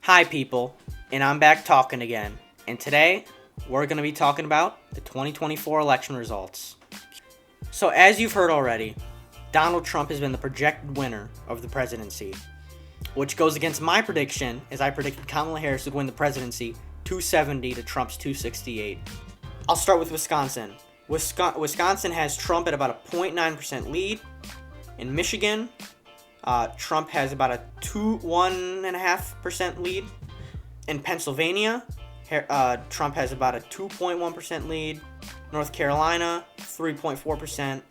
Hi people, and I'm back talking again. And today, we're going to be talking about the 2024 election results. So as you've heard already, Donald Trump has been the projected winner of the presidency, which goes against my prediction, as I predicted Kamala Harris would win the presidency 270 to Trump's 268. I'll start with Wisconsin. Wisconsin has Trump at about a 0.9% lead. In Michigan, Trump has about a 1.5% lead. In Pennsylvania, Trump has about a 2.1% lead. North Carolina, 3.4%.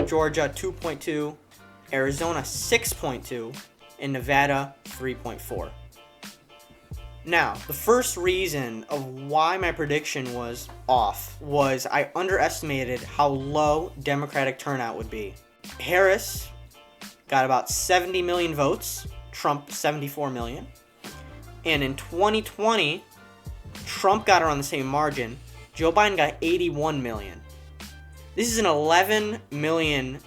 Georgia, 2.2%. Arizona, 6.2%. And Nevada, 3.4%. Now, the first reason of why my prediction was off was I underestimated how low Democratic turnout would be. Harris got about 70 million votes, Trump 74 million. And in 2020, Trump got around the same margin. Joe Biden got 81 million. This is an 11 million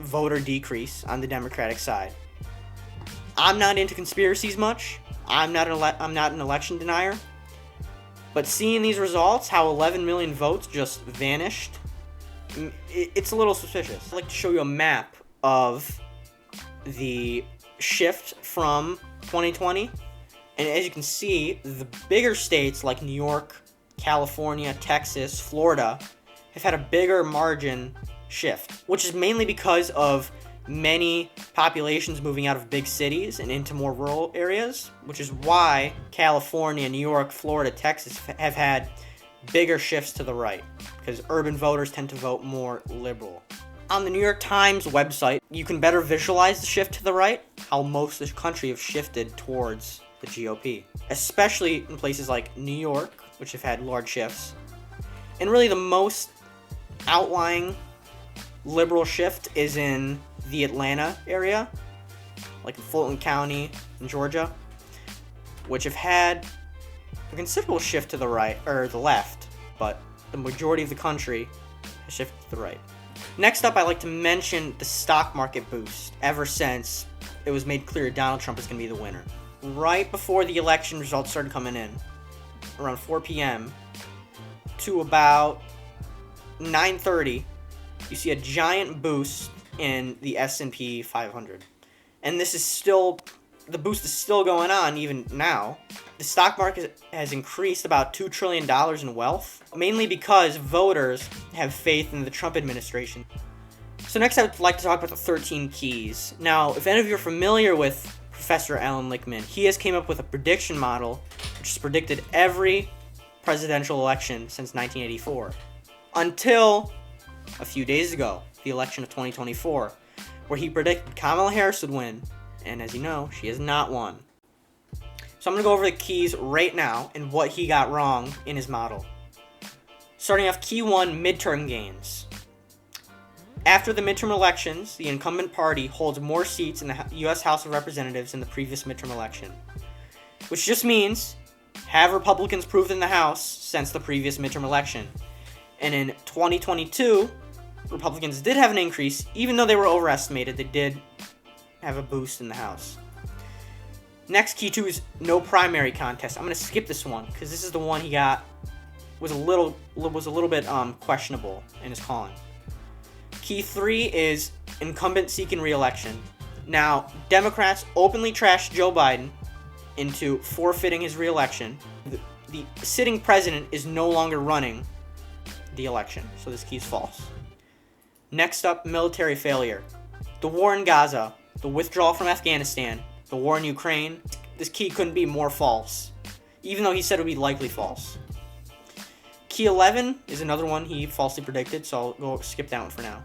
voter decrease on the Democratic side. I'm not into conspiracies much. I'm not an election denier. But seeing these results, how 11 million votes just vanished, it's a little suspicious. I'd like to show you a map of the shift from 2020. And as you can see, the bigger states like New York, California, Texas, Florida have had a bigger margin shift, which is mainly because of many populations moving out of big cities and into more rural areas, which is why California, New York, Florida, Texas have had bigger shifts to the right, because urban voters tend to vote more liberal. On the New York Times website, you can better visualize the shift to the right, how most of the country have shifted towards the GOP, especially in places like New York, which have had large shifts. And really the most outlying liberal shift is in the Atlanta area, like in Fulton County in Georgia, which have had a considerable shift to the right, or the left, but the majority of the country has shifted to the right. Next up, I'd like to mention the stock market boost ever since it was made clear Donald Trump is going to be the winner. Right before the election results started coming in, around 4 p.m. to about 9:30, you see a giant boost in the S&P 500. And the boost is still going on even now. The stock market has increased about $2 trillion in wealth, mainly because voters have faith in the Trump administration. So next I would like to talk about the 13 keys. Now, if any of you are familiar with Professor Alan Lichtman, he has came up with a prediction model which has predicted every presidential election since 1984. Until a few days ago, the election of 2024, where he predicted Kamala Harris would win, and as you know, she has not won. So I'm going to go over the keys right now and what he got wrong in his model. Starting off, key 1, midterm gains. After the midterm elections, the incumbent party holds more seats in the U.S. House of Representatives in the previous midterm election, which just means have Republicans proved in the House since the previous midterm election. And in 2022, Republicans did have an increase, even though they were overestimated. They did have a boost in the House. Next, key 2 is no primary contest. I'm going to skip this one because this is the one he got was a little bit questionable in his calling. Key 3 is incumbent seeking re-election. Now, Democrats openly trashed Joe Biden into forfeiting his re-election. The sitting president is no longer running the election, so this key is false. Next up, military failure. The war in Gaza, the withdrawal from Afghanistan, the war in Ukraine. This key couldn't be more false, even though he said it would be likely false. Key 11 is another one he falsely predicted, so I'll go skip that one for now.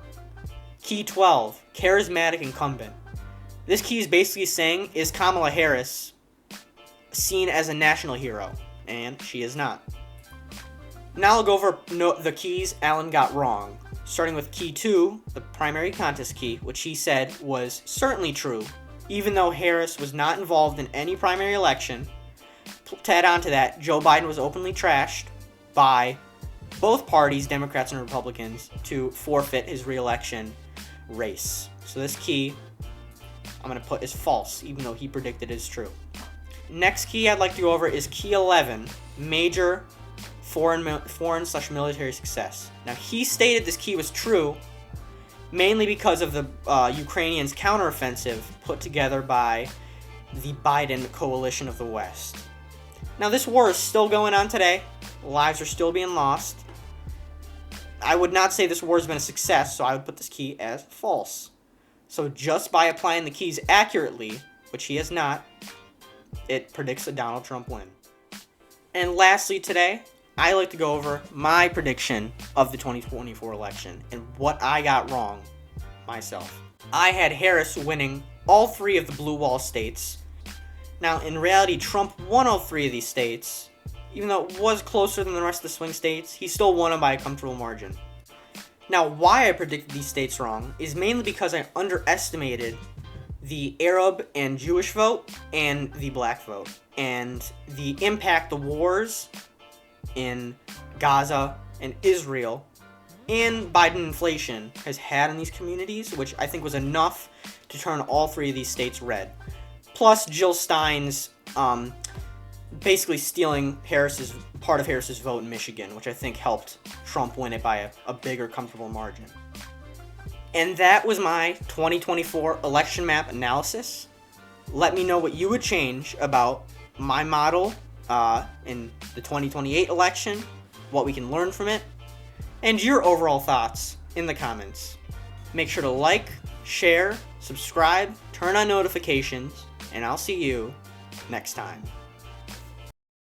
Key 12, charismatic incumbent. This key is basically saying, is Kamala Harris seen as a national hero? And she is not. Now I'll go over the keys Alan got wrong. Starting with key 2, the primary contest key, which he said was certainly true, even though Harris was not involved in any primary election. To add on to that, Joe Biden was openly trashed by both parties, Democrats and Republicans, to forfeit his re-election race. So this key I'm going to put is false, even though he predicted it is true. Next key I'd like to go over is key 11, major foreign/military success. Now, he stated this key was true mainly because of the Ukrainians' counteroffensive put together by the Biden coalition of the West. Now, this war is still going on today. Lives are still being lost. I would not say this war has been a success, so I would put this key as false. So just by applying the keys accurately, which he has not, it predicts a Donald Trump win. And lastly today, I like to go over my prediction of the 2024 election and what I got wrong myself. I had Harris winning all 3 of the blue wall states. Now, in reality, Trump won all 3 of these states. Even though it was closer than the rest of the swing states, he still won them by a comfortable margin. Now, why I predicted these states wrong is mainly because I underestimated the Arab and Jewish vote and the black vote, and the impact the wars in Gaza and Israel and Biden inflation has had on these communities, which I think was enough to turn all 3 of these states red. Plus Jill Stein's basically stealing part of Harris's vote in Michigan, which I think helped Trump win it by a bigger, comfortable margin. And that was my 2024 election map analysis. Let me know what you would change about my model in the 2028 election, what we can learn from it, and your overall thoughts in the comments. Make sure to like, share, subscribe, turn on notifications, and I'll see you next time.